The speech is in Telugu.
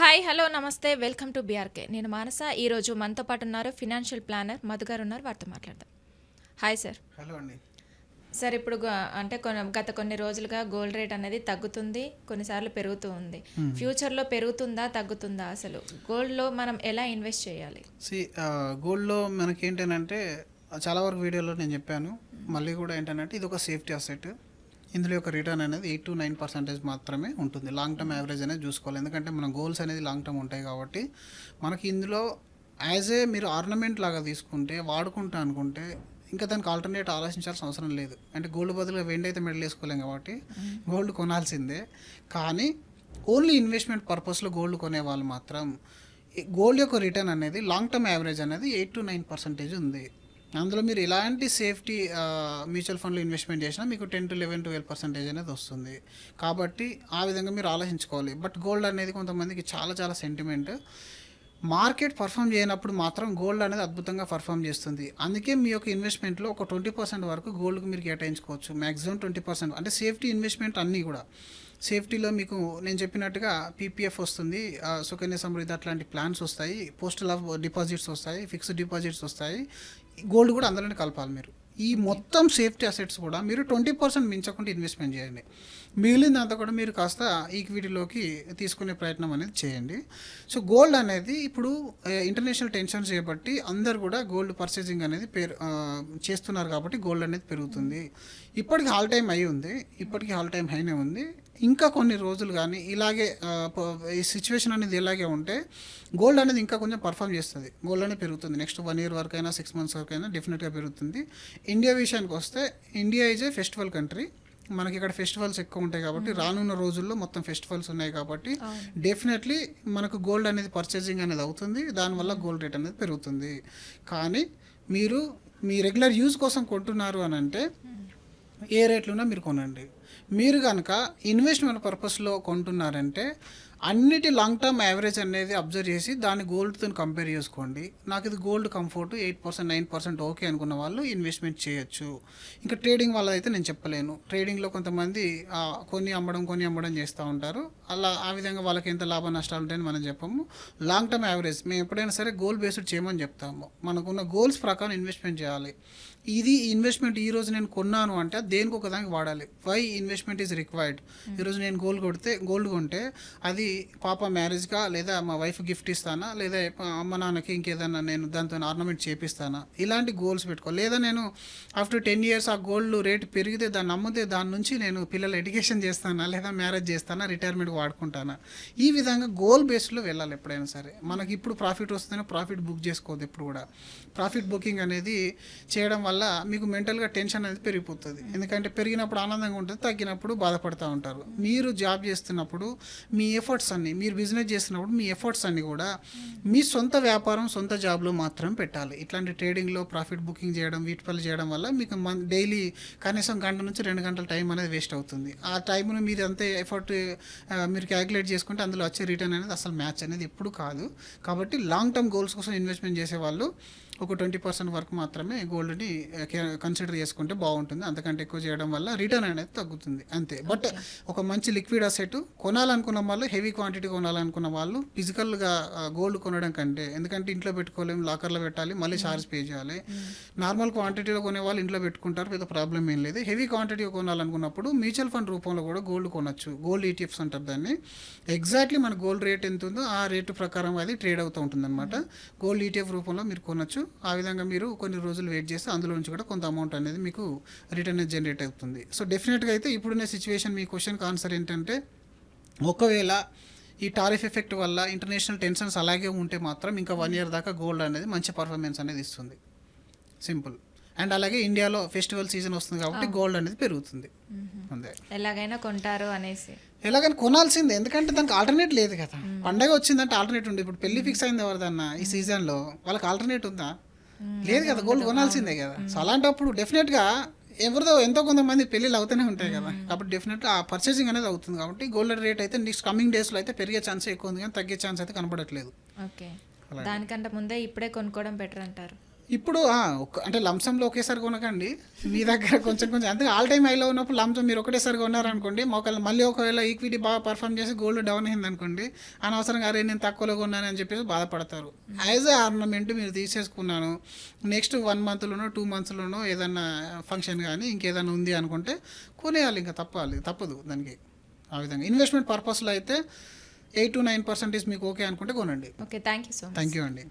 హాయ్ హలో నమస్తే వెల్కమ్ టు బీఆర్కే. నేను మానస. ఈరోజు మనతో పాటు ఉన్నారు ఫినాన్షియల్ ప్లానర్ మధు గారు ఉన్నారు. వారితో మాట్లాడదాం. Hi sir. హలో అండి. సార్ ఇప్పుడు అంటే గత కొన్ని రోజులుగా గోల్డ్ రేట్ అనేది తగ్గుతుంది, కొన్నిసార్లు పెరుగుతూ ఉంది. ఫ్యూచర్లో పెరుగుతుందా తగ్గుతుందా? అసలు గోల్డ్లో మనం ఎలా ఇన్వెస్ట్ చేయాలి? గోల్డ్లో మనకి ఏంటంటే చాలా వరకు వీడియోలో నేను చెప్పాను, మళ్ళీ కూడా ఏంటంటే ఇది ఒక సేఫ్టీ అసెట్. ఇందులో యొక్క రిటర్న్ అనేది 8 to 9% మాత్రమే ఉంటుంది. లాంగ్ టర్మ్ యావరేజ్ అనేది చూసుకోవాలి, ఎందుకంటే మన గోల్స్ అనేది లాంగ్ టర్మ్ ఉంటాయి కాబట్టి. మనకి ఇందులో మీరు ఆర్నమెంట్ లాగా తీసుకుంటే వాడుకుంటా అనుకుంటే ఇంకా దానికి ఆల్టర్నేట్ ఆలోచించాల్సిన అవసరం లేదు. అంటే గోల్డ్ బదులుగా వెండి అయితే మెడల్ వేసుకోలేం కాబట్టి గోల్డ్ కొనాల్సిందే. కానీ ఓన్లీ ఇన్వెస్ట్మెంట్ పర్పస్లో గోల్డ్ కొనే వాళ్ళు మాత్రం గోల్డ్ యొక్క రిటర్న్ అనేది లాంగ్ టర్మ్ యావరేజ్ అనేది 8 to 9% ఉంది. అందులో మీరు ఎలాంటి సేఫ్టీ మ్యూచువల్ ఫండ్లో ఇన్వెస్ట్మెంట్ చేసినా మీకు 10 to 11 to 12% అనేది వస్తుంది. కాబట్టి ఆ విధంగా మీరు ఆలోచించుకోవాలి. బట్ గోల్డ్ అనేది కొంతమందికి చాలా చాలా సెంటిమెంట్. మార్కెట్ పర్ఫామ్ చేయనప్పుడు మాత్రం గోల్డ్ అనేది అద్భుతంగా పర్ఫామ్ చేస్తుంది. అందుకే మీ యొక్క ఇన్వెస్ట్మెంట్లో ఒక 20% వరకు గోల్డ్కి మీరు కేటాయించుకోవచ్చు. మ్యాక్సిమం 20%. అంటే సేఫ్టీ ఇన్వెస్ట్మెంట్ అన్నీ కూడా సేఫ్టీలో మీకు నేను చెప్పినట్టుగా పీపీఎఫ్ వస్తుంది, సుకన్య సమృద్ధి అట్లాంటి ప్లాన్స్ వస్తాయి, పోస్టల్ ఆఫ్ డిపాజిట్స్ వస్తాయి, ఫిక్స్డ్ డిపాజిట్స్ వస్తాయి. గోల్డ్ కూడా అందులోనే కలపాలి మీరు. ఈ మొత్తం సేఫ్టీ అసెట్స్ కూడా మీరు 20% మించకుండా ఇన్వెస్ట్మెంట్ చేయండి. మిగిలినంతా కూడా మీరు కాస్త ఈక్విటీలోకి తీసుకునే ప్రయత్నం అనేది చేయండి. సో గోల్డ్ అనేది ఇప్పుడు ఇంటర్నేషనల్ టెన్షన్స్ చేయబట్టి అందరు కూడా గోల్డ్ పర్చేసింగ్ అనేది చేస్తున్నారు కాబట్టి గోల్డ్ అనేది పెరుగుతుంది. ఇప్పటికి ఆల్ టైమ్ హై ఉంది, ఇప్పటికీ ఆల్ టైమ్ హైనే ఉంది. ఇంకా కొన్ని రోజులు కానీ ఇలాగే ఈ సిచ్యువేషన్ అనేది ఇలాగే ఉంటే గోల్డ్ అనేది ఇంకా కొంచెం పర్ఫామ్ చేస్తుంది, గోల్డ్ అనేది పెరుగుతుంది. నెక్స్ట్ 1 year వరకైనా 6 months వరకైనా డెఫినెట్గా పెరుగుతుంది. ఇండియా విషయానికి వస్తే India is a festival country. మనకి ఇక్కడ ఫెస్టివల్స్ ఎక్కువ ఉంటాయి కాబట్టి రానున్న రోజుల్లో మొత్తం ఫెస్టివల్స్ ఉన్నాయి కాబట్టి డెఫినెట్లీ మనకు గోల్డ్ అనేది పర్చేసింగ్ అనేది అవుతుంది. దానివల్ల గోల్డ్ రేట్ అనేది పెరుగుతుంది. కానీ మీరు మీ రెగ్యులర్ యూజ్ కోసం కొంటున్నారు అని అంటే ఏ రేట్లున్నా మీరు కొనండి. మీరు కనుక ఇన్వెస్ట్మెంట్ పర్పస్లో కొంటున్నారంటే అన్నిటి లాంగ్ టర్మ్ యావరేజ్ అనేది అబ్జర్వ్ చేసి దాన్ని గోల్డ్తో కంపేర్ చేసుకోండి. నాకు ఇది గోల్డ్ కంఫర్ట్ 8% 9% ఓకే అనుకున్న వాళ్ళు ఇన్వెస్ట్మెంట్ చేయొచ్చు. ఇంకా ట్రేడింగ్ వాళ్ళదైతే నేను చెప్పలేను. ట్రేడింగ్లో కొంతమంది కొన్ని అమ్మడం చేస్తూ ఉంటారు. ఆ విధంగా వాళ్ళకి ఎంత లాభ నష్టాలు ఉంటాయని మనం చెప్పము. లాంగ్ టర్మ్ యావరేజ్ మేము ఎప్పుడైనా సరే గోల్ బేస్డ్ చేయమని చెప్తాము. మనకున్న గోల్స్ ప్రకారం ఇన్వెస్ట్మెంట్ చేయాలి. ఇది ఇన్వెస్ట్మెంట్ ఈరోజు నేను కొన్నాను అంటే దేనికి ఒకదానికి వాడాలి. Why investment is required. ఈరోజు నేను గోల్డ్ కొంటే అది పాప మ్యారేజ్గా లేదా మా వైఫ్ గిఫ్ట్ ఇస్తానా, లేదా అమ్మ నాన్నకి ఇంకేదన్నా నేను దాంతో ఆర్నమెంట్ చేపిస్తానా, ఇలాంటి గోల్స్ పెట్టుకో. లేదా నేను ఆఫ్టర్ 10 years ఆ గోల్డ్ రేట్ పెరిగితే దాన్ని అమ్మితే దాని నుంచి నేను పిల్లల ఎడ్యుకేషన్ చేస్తానా, లేదా మ్యారేజ్ చేస్తానా, రిటైర్మెంట్ వాడుకుంటానా. ఈ విధంగా గోల్ బేస్డ్లో వెళ్ళాలి ఎప్పుడైనా సరే. మనకి ఇప్పుడు ప్రాఫిట్ వస్తేనే ప్రాఫిట్ బుక్ చేసుకోవద్దు. ఎప్పుడు కూడా ప్రాఫిట్ బుకింగ్ అనేది చేయడం వల్ల మీకు మెంటల్గా టెన్షన్ అనేది పెరిగిపోతుంది. ఎందుకంటే పెరిగినప్పుడు ఆనందంగా ఉంటుంది, తగ్గినప్పుడు బాధపడుతూ ఉంటారు. మీరు జాబ్ చేస్తున్నప్పుడు మీ ఎఫర్ట్స్ అన్నీ, మీరు బిజినెస్ చేస్తున్నప్పుడు మీ ఎఫర్ట్స్ అన్నీ కూడా మీ సొంత వ్యాపారం సొంత జాబ్లో మాత్రం పెట్టాలి. ఇట్లాంటి ట్రేడింగ్లో ప్రాఫిట్ బుకింగ్ చేయడం వీటి పనులు చేయడం వల్ల మీకు డైలీ కనీసం 1 నుంచి 2 గంటల టైం అనేది వేస్ట్ అవుతుంది. ఆ టైంను మీరు అంతే ఎఫర్ట్ మీరు క్యాలిక్యులేట్ చేసుకుంటే అందులో వచ్చే రిటర్న్ అనేది అసలు మ్యాచ్ అనేది ఎప్పుడు కాదు. కాబట్టి లాంగ్ టర్మ్ గోల్స్ కోసం ఇన్వెస్ట్మెంట్ చేసేవాళ్ళు ఒక 20% వరకు మాత్రమే గోల్డ్ని కన్సిడర్ చేసుకుంటే బాగుంటుంది. అంతకంటే ఎక్కువ చేయడం వల్ల రిటర్న్ అనేది తగ్గుతుంది అంతే. బట్ ఒక మంచి లిక్విడ్ అసెట్ కొనాలనుకున్న వాళ్ళు, హెవీ క్వాంటిటీ కొనాలనుకున్న వాళ్ళు ఫిజికల్గా గోల్డ్ కొనడం కంటే, ఎందుకంటే ఇంట్లో పెట్టుకోలేము, లాకర్లో పెట్టాలి, మళ్ళీ ఛార్జ్ పే చేయాలి. నార్మల్ క్వాంటిటీలో కొనే వాళ్ళు ఇంట్లో పెట్టుకుంటారు, పెద్ద ప్రాబ్లం ఏం లేదు. హెవీ క్వాంటిటీ కొనాలనుకున్నప్పుడు మ్యూచువల్ ఫండ్ రూపంలో కూడా గోల్డ్ కొనొచ్చు. గోల్డ్ ఈటీఎఫ్స్ అంటారు దాన్ని. ఎగ్జాక్ట్లీ మన గోల్డ్ రేట్ ఎంత ఉందో ఆ రేటు ప్రకారం అది ట్రేడ్ అవుతూ ఉంటుంది అనమాట. గోల్డ్ ఈటీఎఫ్ రూపంలో మీరు కొనొచ్చు. ఆ విధంగా మీరు కొన్ని రోజులు వెయిట్ చేస్తే అందులో నుంచి కూడా కొంత అమౌంట్ అనేది మీకు రిటర్న్ అనేది జనరేట్ అవుతుంది. సో డెఫినెట్గా అయితే ఇప్పుడున్న సిచ్యువేషన్ మీ క్వశ్చన్కి ఆన్సర్ ఏంటంటే, ఒకవేళ ఈ టారిఫ్ ఎఫెక్ట్ వల్ల ఇంటర్నేషనల్ టెన్షన్స్ అలాగే ఉంటే మాత్రం ఇంకా 1 year దాకా గోల్డ్ అనేది మంచి పర్ఫార్మెన్స్ అనేది ఇస్తుంది. సింపుల్. అండ్ అలాగే ఇండియాలో ఫెస్టివల్ సీజన్ వస్తుంది కాబట్టి గోల్డ్ అనేది పెరుగుతుంది. అంతే. ఎలాగైనా కొంటారు అనేసి ఎలాగైనా కొనాల్సిందే, ఎందుకంటే దానికి ఆల్టర్నేట్ లేదు కదా. పండగ వచ్చిందంటే ఆల్టర్నేట్ ఉంది. ఇప్పుడు పెళ్లి ఫిక్స్ అయింది ఎవరిదన్నా ఈ సీజన్లో, వాళ్ళకి ఆల్టర్నేట్ ఉందా? లేదు కదా. గోల్డ్ కొనాల్సిందే కదా. సో అలాంటప్పుడు డెఫినెట్గా ఎవరిదో ఎంతో కొంతమంది పెళ్ళిళ్ళు అవుతూనే ఉంటాయి కదా. కాబట్టి డెఫినెట్గా ఆ పర్చేసింగ్ అనేది అవుతుంది. కాబట్టి గోల్డ్ రేట్ అయితే నెక్స్ట్ కమింగ్ డేస్లో అయితే పెరిగే ఛాన్స్ ఎక్కువ ఉంది, కానీ తగ్గే ఛాన్స్ అయితే కనబడట్లేదు. ఓకే. దానికంటే ముందే ఇప్పుడే కొనుక్కోవడం బెటర్ అంటారు. ఇప్పుడు అంటే లంసంలో ఒకేసారి కొనకండి, మీ దగ్గర కొంచెం కొంచెం అంటే ఆల్ టైమ్ హైలో ఉన్నప్పుడు లంసం మీరు ఒకటేసారి కొన్నారనుకోండి, మళ్ళీ ఒకవేళ ఈక్విటీ బాగా పర్ఫామ్ చేసి గోల్డ్ డౌన్ అయింది అనుకోండి, అనవసరంగా అరే నేను తక్కువలో కొన్నాను అని చెప్పేసి బాధపడతారు. యాజ్ ఏ ఆర్నమెంట్ మీరు తీసేసుకున్నాను, నెక్స్ట్ 1 monthలోనో 2 monthsలోనో ఏదన్నా ఫంక్షన్ కానీ ఇంకేదైనా ఉంది అనుకుంటే కొనేయాలి, ఇంకా తప్పదు దానికి. ఆ విధంగా ఇన్వెస్ట్మెంట్ పర్పస్లో అయితే 8 to 9% మీకు ఓకే అనుకుంటే కొనండి. Okay, thank you so much. Thank you అండి.